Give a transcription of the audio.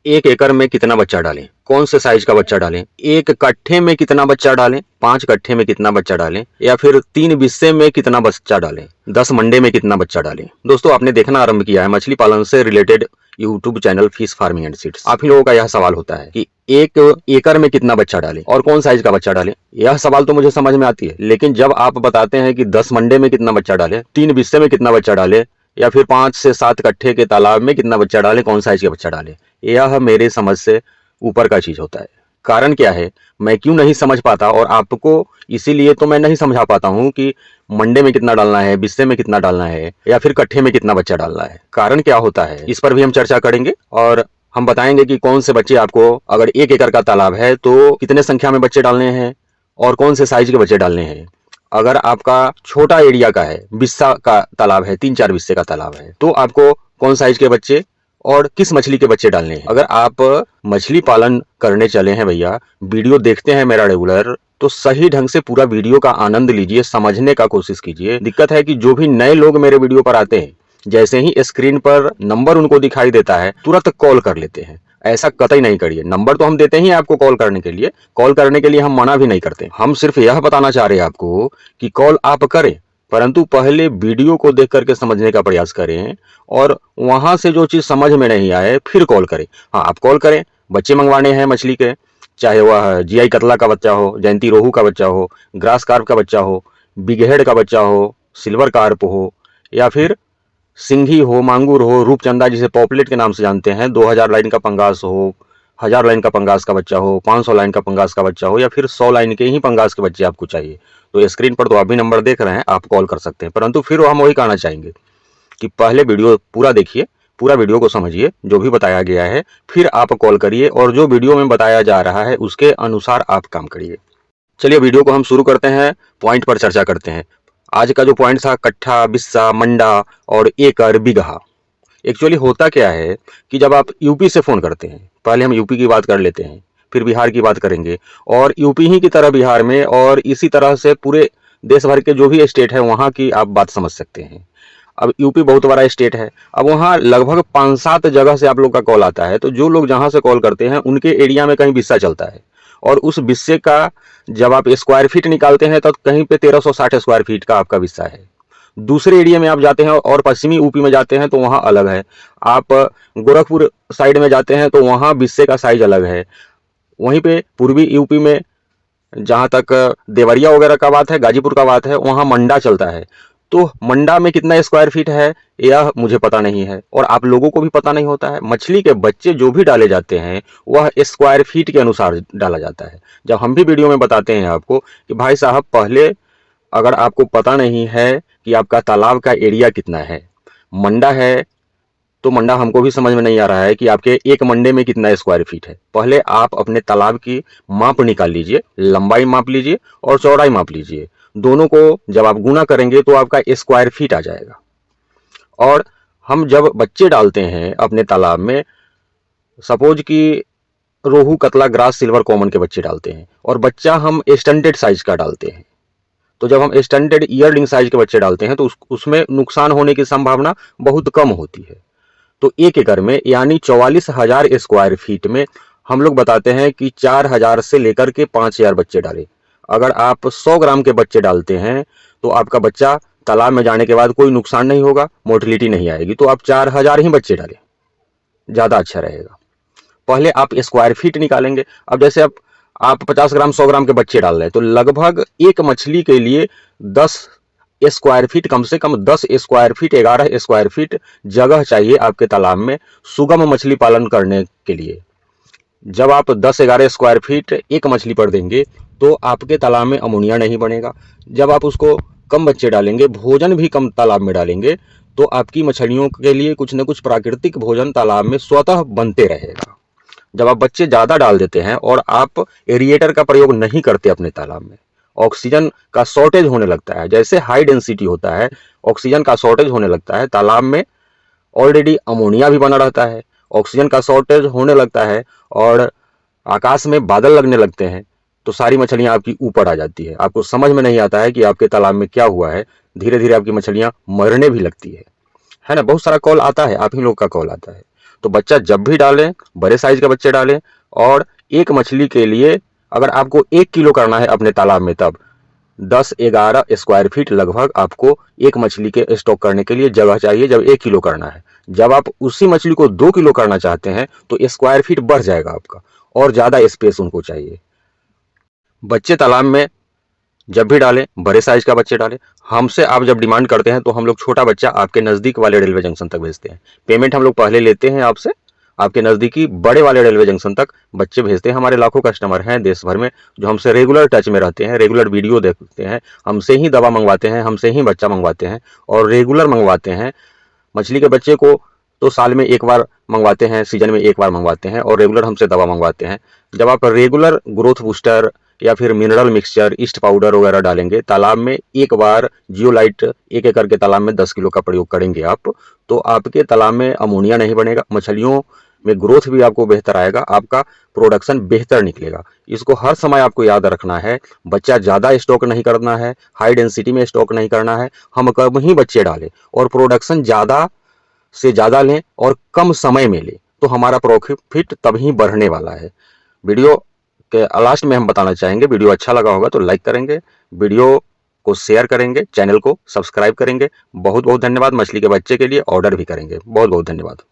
एक एकड़ में कितना बच्चा डालें, कौन से साइज का बच्चा डालें, एक कट्ठे में कितना बच्चा डालें, 5 कट्ठे में कितना बच्चा डालें, या फिर 3 बिस्से में कितना बच्चा डालें, 10 मंडे में कितना बच्चा डालें। दोस्तों, आपने देखना आरंभ किया है मछली पालन से related YouTube channel fish farming and seeds. आप ही लोगों का यह सवाल होता है कि एक एकड़ में कितना बच्चा डालें और कौन साइज का बच्चा डालें। यह सवाल तो मुझे समझ में आती है, लेकिन जब आप बताते हैं कि 10 मंडे में कितना बच्चा डालें, 3 बिस्से में कितना बच्चा डालें, या फिर 5 से 7 कट्ठे के तालाब में कितना बच्चा डालें, कौन साइज का बच्चा डालें, यह मेरे समझ से ऊपर का चीज होता है। कारण क्या है, मैं क्यों नहीं समझ पाता, और आपको इसीलिए तो मैं नहीं समझा पाता हूं कि मंडे में कितना डालना है, बिस्से में कितना डालना है, या फिर कट्ठे में कितना बच्चा डालना है। कारण क्या होता है, इस पर भी हम चर्चा करेंगे और हम बताएंगे कि कौन से बच्चे आपको, अगर 1 एकड़ का तालाब है तो कितने संख्या में बच्चे डालने हैं और कौन से साइज के बच्चे डालने हैं। अगर आपका छोटा एरिया का है, बिस्सा का तालाब है, 3-4 बिस्से का तालाब है, तो आपको कौन साइज के बच्चे और किस मछली के बच्चे डालने हैं। अगर आप मछली पालन करने चले हैं भैया, वीडियो देखते हैं मेरा रेगुलर, तो सही ढंग से पूरा वीडियो का आनंद लीजिए, समझने का कोशिश कीजिए। दिक्कत है कि जो भी नए लोग मेरे वीडियो पर आते हैं, जैसे ही स्क्रीन पर नंबर उनको दिखाई देता है तुरंत कॉल कर लेते हैं। ऐसा कतई नहीं करिए। नंबर तो हम देते ही आपको कॉल करने के लिए, हम मना भी नहीं करते। हम सिर्फ यह बताना चाह रहे हैं आपको कि कॉल आप करें, परंतु पहले वीडियो को देख करके समझने का प्रयास करें, और वहां से जो चीज समझ में नहीं आए फिर कॉल करें। हाँ, आप कॉल करें, बच्चे मंगवाने हैं मछली के, चाहे वह जीआई कतला का बच्चा हो, जयंती रोहू का बच्चा हो, ग्रास कार्प का बच्चा हो, बिगहेड का बच्चा हो, सिल्वर कार्प हो, या फिर सिंघी हो, मांगुर हो, रूपचंदा जिसे पॉपलेट के नाम से जानते हैं, 2000 लाइन का पंगास हो, 1000 लाइन का पंगास का बच्चा हो, 500 लाइन का पंगास का बच्चा हो, या फिर 100 लाइन के ही पंगास के बच्चे आपको चाहिए, तो स्क्रीन पर तो आप भी नंबर देख रहे हैं, आप कॉल कर सकते हैं। परंतु फिर हम वही कहना चाहेंगे कि पहले वीडियो पूरा देखिए, पूरा वीडियो को समझिए, जो भी बताया गया है, फिर आप कॉल करिए और जो वीडियो में बताया जा रहा है उसके अनुसार आप काम करिए। चलिए वीडियो को हम शुरू करते हैं, पॉइंट पर चर्चा करते हैं। आज का जो पॉइंट था, कट्ठा, बिस्सा, मंडा और एकड़, बिगहा। एक्चुअली होता क्या है कि जब आप यूपी से फोन करते हैं, पहले हम यूपी की बात कर लेते हैं, फिर बिहार की बात करेंगे, और यूपी ही की तरह बिहार में, और इसी तरह से पूरे देश भर के जो भी स्टेट है वहां की आप बात समझ सकते हैं। अब यूपी बहुत बड़ा स्टेट है, अब वहाँ लगभग 5-7 जगह से आप लोग का कॉल आता है, तो जो लोग जहां से कॉल करते हैं उनके एरिया में कहीं बिस्सा चलता है, और उस बिस्से का जब आप स्क्वायर फीट निकालते हैं तो कहीं पे 1360 स्क्वायर फीट का आपका बिस्सा है। दूसरे एरिया में आप जाते हैं और पश्चिमी यूपी में जाते हैं तो वहाँ अलग है। आप गोरखपुर साइड में जाते हैं तो वहाँ बिस्से का साइज अलग है। वहीं पे पूर्वी यूपी में जहाँ तक देवरिया वगैरह का बात है, गाजीपुर का बात है, वहाँ मंडा चलता है। तो मंडा में कितना स्क्वायर फीट है यह मुझे पता नहीं है, और आप लोगों को भी पता नहीं होता है। मछली के बच्चे जो भी डाले जाते हैं वह स्क्वायर फीट के अनुसार डाला जाता है। जब हम भी वीडियो में बताते हैं आपको कि भाई साहब, पहले अगर आपको पता नहीं है कि आपका तालाब का एरिया कितना है, मंडा है तो मंडा हमको भी समझ में नहीं आ रहा है कि आपके एक मंडे में कितना स्क्वायर फीट है। पहले आप अपने तालाब की माप निकाल लीजिए, लंबाई माप लीजिए और चौड़ाई माप लीजिए। दोनों को जब आप गुना करेंगे तो आपका स्क्वायर फीट आ जाएगा। और हम जब बच्चे डालते हैं अपने तालाब में, सपोज कि रोहू, कतला, ग्रास, सिल्वर कॉमन के बच्चे डालते हैं, और बच्चा हम स्टैंडर्ड साइज का डालते हैं, तो जब हम स्टैंडर्ड ईयरलिंग साइज के बच्चे डालते हैं तो उसमें नुकसान होने की संभावना बहुत कम होती है। तो 1 एकड़ में यानी 44,000 स्क्वायर फीट में हम लोग बताते हैं कि 4,000 से लेकर के 5,000 बच्चे डालें। अगर आप 100 ग्राम के बच्चे डालते हैं तो आपका बच्चा तालाब में जाने के बाद कोई नुकसान नहीं होगा, मोर्टिलिटी नहीं आएगी, तो आप 4,000 ही बच्चे डालें, ज़्यादा अच्छा रहेगा। पहले आप स्क्वायर फीट निकालेंगे। अब जैसे आप 50 ग्राम 100 ग्राम के बच्चे डाल रहे हैं तो लगभग एक मछली के लिए 10 स्क्वायर फीट, कम से कम 10 स्क्वायर फीट, 11 स्क्वायर फीट जगह चाहिए आपके तालाब में सुगम मछली पालन करने के लिए। जब आप 10-11 स्क्वायर फीट एक मछली पर देंगे तो आपके तालाब में अमोनिया नहीं बनेगा। जब आप उसको कम बच्चे डालेंगे, भोजन भी कम तालाब में डालेंगे, तो आपकी मछलियों के लिए कुछ न कुछ प्राकृतिक भोजन तालाब में स्वतः बनते रहेगा। जब आप बच्चे ज़्यादा डाल देते हैं और आप एरिएटर का प्रयोग नहीं करते अपने तालाब में, ऑक्सीजन का शॉर्टेज होने लगता है। जैसे हाई डेंसिटी होता है, ऑक्सीजन का शॉर्टेज होने लगता है। तालाब में ऑलरेडी अमोनिया भी बना रहता है, ऑक्सीजन का शॉर्टेज होने लगता है और आकाश में बादल लगने लगते हैं, तो सारी मछलियां आपकी ऊपर आ जाती है। आपको समझ में नहीं आता है कि आपके तालाब में क्या हुआ है। धीरे धीरे आपकी मछलियां मरने भी लगती है ना। बहुत सारा कॉल आता है, आप ही लोग का कॉल आता है। तो बच्चा जब भी डालें बड़े साइज का बच्चे डालें। और एक मछली के लिए अगर आपको 1 किलो करना है अपने तालाब में, तब 10-11 स्क्वायर फीट लगभग आपको एक मछली के स्टॉक करने के लिए जगह चाहिए, जब 1 किलो करना है। जब आप उसी मछली को 2 किलो करना चाहते हैं तो स्क्वायर फीट बढ़ जाएगा आपका, और ज़्यादा स्पेस उनको चाहिए। बच्चे तालाब में जब भी डालें बड़े साइज का बच्चे डालें। हमसे आप जब डिमांड करते हैं तो हम लोग छोटा बच्चा आपके नज़दीक वाले रेलवे जंक्शन तक भेजते हैं। पेमेंट हम लोग पहले लेते हैं आपसे, आपके नज़दीकी बड़े वाले रेलवे जंक्शन तक बच्चे भेजते हैं। हमारे लाखों कस्टमर हैं देश भर में जो हमसे रेगुलर टच में रहते हैं, रेगुलर वीडियो देखते हैं, हमसे ही दवा मंगवाते हैं, हमसे ही बच्चा मंगवाते हैं और रेगुलर मंगवाते हैं। मछली के बच्चे को तो साल में एक बार मंगवाते हैं, सीजन में एक बार मंगवाते हैं, और रेगुलर हमसे दवा मंगवाते हैं। जब आप रेगुलर ग्रोथ बूस्टर या फिर मिनरल मिक्सचर, ईस्ट पाउडर वगैरह डालेंगे तालाब में, एक बार जियोलाइट 1 एकड़ के तालाब में 10 किलो का प्रयोग करेंगे आप, तो आपके तालाब में अमोनिया नहीं बनेगा, मछलियों में ग्रोथ भी आपको बेहतर आएगा, आपका प्रोडक्शन बेहतर निकलेगा। इसको हर समय आपको याद रखना है। बच्चा ज़्यादा स्टॉक नहीं करना है, हाई डेंसिटी में स्टॉक नहीं करना है, हम कम ही बच्चे डालें और प्रोडक्शन ज़्यादा से ज़्यादा लें और कम समय में लें, तो हमारा प्रॉफिट तभी बढ़ने वाला है। वीडियो के लास्ट में हम बताना चाहेंगे, वीडियो अच्छा लगा होगा तो लाइक करेंगे, वीडियो को शेयर करेंगे, चैनल को सब्सक्राइब करेंगे। बहुत बहुत धन्यवाद। मछली के बच्चे के लिए ऑर्डर भी करेंगे। बहुत बहुत धन्यवाद।